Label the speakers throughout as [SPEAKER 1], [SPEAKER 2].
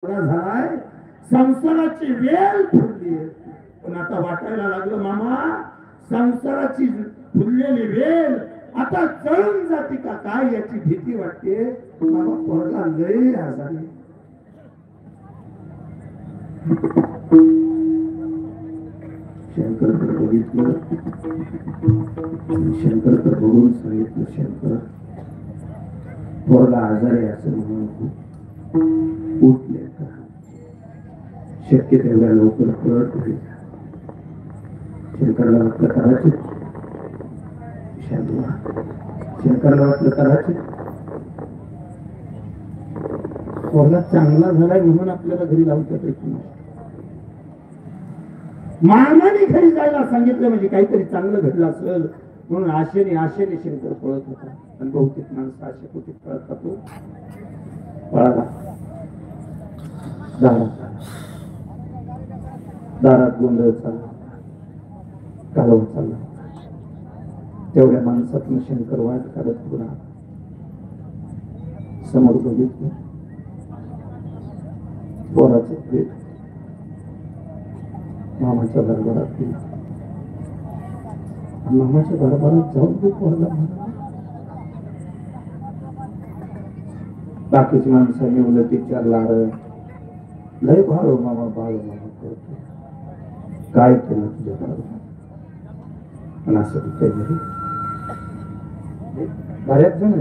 [SPEAKER 1] झालाय संसाराची वेल फुलली पण आता वाटायला लागलं मामा संसाराची फुललेली वेल आता जळून जाते का काय याची भीती वाटते मामा पोरगा लय आजारी शंकर बघितलं शंकर बघून सांगितलं शंकर पोरगा आजारी असं म्हणून उठले शक्य तेवढ्या लवकर परत होईल शंकरला वाटलं करायचे शंकरला वाटलं करायचे पोरगा चांगला झालाय म्हणून आपल्याला घरी लावतात मामाने घरी जायला सांगितलं म्हणजे काहीतरी चांगलं घडलं असेल म्हणून आशेने शंकर पळत होता आणि बहुतेक माणसं आशे कुठे पळत होतो पळाला दारात गोंधळ चालला कालव चालला तेवढ्या माणसातून शंकर वाट काढत पुन्हा समोर बघितलं पोराचं प्रेत मामाच्या दरबारात गेला मामाच्या दरबारात जाऊन तो पोरला बाकीची माणसांनी उलटीच्या लाड लय भाळो मामा करतो काय केलं तुझ्या पण असं घरी बऱ्याच जण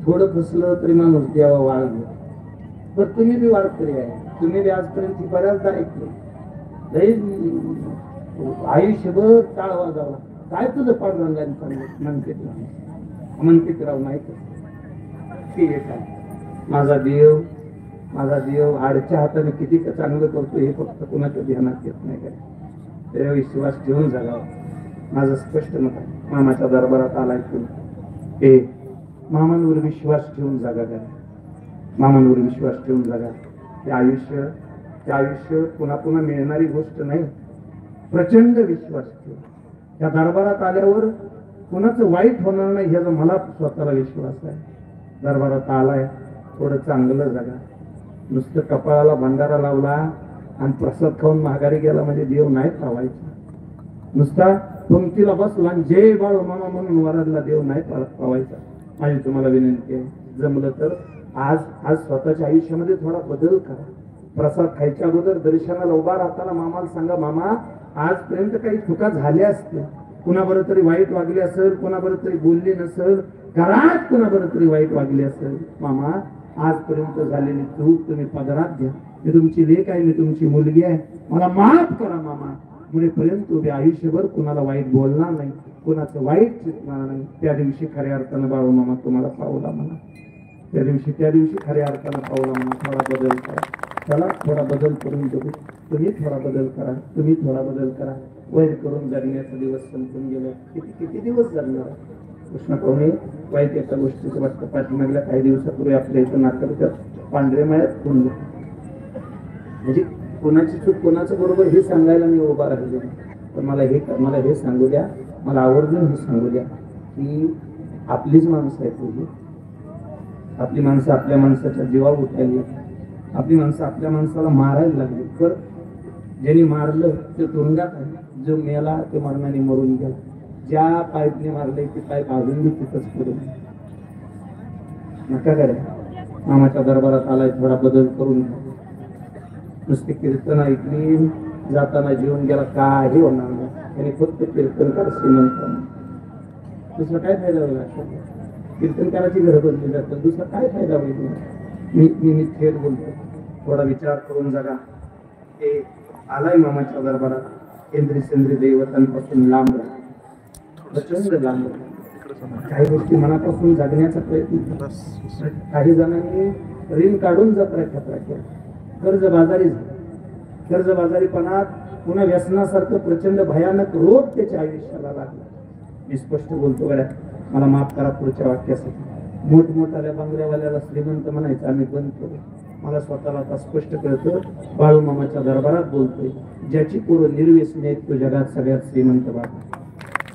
[SPEAKER 1] थोडं फसलं तरी माणूस देवा वाळ पण तुम्ही बी वाढकरी आहे तुम्ही बी आजपर्यंत बऱ्याचदा ऐकलं लई आयुष्यभर टाळ वाजावा काय तुझं पांडुरंगाने सांगितलं मनकित राव नाही माझा देव आडच्या हाताने किती चांगलं करतो हे फक्त कोणाच्या ध्यानात येत नाही काय त्याच्या विश्वास ठेवून जागावा माझं स्पष्ट मत आहे मामाच्या दरबारात आलाय तू मामांवर विश्वास ठेवून जागा काय मामांवर विश्वास ठेवून जागा ते आयुष्य पुन्हा पुन्हा मिळणारी गोष्ट नाही प्रचंड विश्वास ठेव त्या दरबारात आल्यावर कुणाचं वाईट होणार नाही ह्याचा मला स्वतःला विश्वास आहे दरबारात आलाय थोडं चांगलं जागा नुसतं कपाळाला भंडारा लावला आणि प्रसाद खाऊन माघारी गेला म्हणजे देव नाही पावायचा नुसता पंक्तीला बसला आणि जय बाळू मामा म्हणून वराडला देव नाही पावायचा माझी तुम्हाला विनंती आहे जमलं तर आज स्वतःच्या आयुष्यामध्ये थोडा बदल करा प्रसाद खायच्या अगोदर दर्शनाला उभा राहताना मामाला सांगा मामा आजपर्यंत काही चुका झाल्या असतील कुणाबरोबर तरी वाईट वागली असेल कुणाबरोबर तरी बोलली नसेल घरात कुणाबरोबर तरी वाईट वागली असेल मामा आजपर्यंत झालेली चूक तुम्ही पदरात घ्या मी तुमची लेक आहे मी तुमची मुलगी आहे मला माफ करा मामा मुळेपर्यंत उभे आयुष्यभर कुणाला वाईट बोलणार नाही कुणाचं वाईट चितणार नाही त्या दिवशी खऱ्या अर्थानं बाळू मामा तुम्हाला पावला म्हणा त्या दिवशी खऱ्या अर्थानं पावला म्हणा थोडा बदल करा चला थोडा बदल करून बघू तुम्ही थोडा बदल करा वैर करून जगण्याचा दिवस संपून गेला किती दिवस जगणार कृष्ण कोणी वाईट एका गोष्टीचं वाटतं पाठीमागल्या काही दिवसापूर्वी आपल्या इथं नाटकात पांढरे मायात कोणलं म्हणजे कोणाची चूक कोणाचं बरोबर हे सांगायला मी उभा राहिलो पण मला हे सांगू द्या मला आवर्जून हे सांगू द्या की आपलीच माणसं आहेत तुझी आपली माणसं आपल्या माणसाच्या जीवावर उठायला आपली माणसं आपल्या माणसाला मारायला लागली तर ज्यांनी मारलं ते तुरुंगात आहे जो मेला ते मरणाने मरून गेला ज्या पाईपने मारले ते पाईप अजून बी तिथंच पडून नका करा मामाच्या दरबारात आलाय थोडा बदल करून नुसते कीर्तन ऐकली जाताना जीवन गेला काही होणार नाही त्याने फक्त कीर्तनकार श्रीमंत दुसरा काय फायदा होईल कीर्तनकाराची घर बदली जातात दुसरा काय फायदा होईल मी थेट बोलतो थोडा विचार करून जगा हे आलाय मामाच्या दरबारात केंद्री सेंद्री दैवतांपासून लांब राहा प्रचंड लांब काही गोष्टी मनापासून जगण्याचा प्रयत्न काही जणांनी ऋण काढून जत्रा खतरा केला कर्जबाजारीपणात पुन्हा व्यसनासारखं प्रचंड भयानक रोग त्याच्या आयुष्याला लागला मी स्पष्ट बोलतो गड्या मला माफ करा पुढच्या वाक्यासाठी मोठमोठ्याल्या बंगल्यावाल्याला श्रीमंत म्हणायचं आम्ही बंद करू मला स्वतःला आता स्पष्ट कळतं बाळू मामाच्या दरबारात बोलतोय ज्याची पोरं निर्व्यसनी आहेत तो जगात सगळ्यात श्रीमंत बाप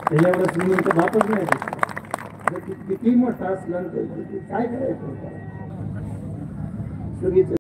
[SPEAKER 1] त्याच्यावर श्रीमंत बापच नाही किती मोठा असला काय करायचं सुगीचं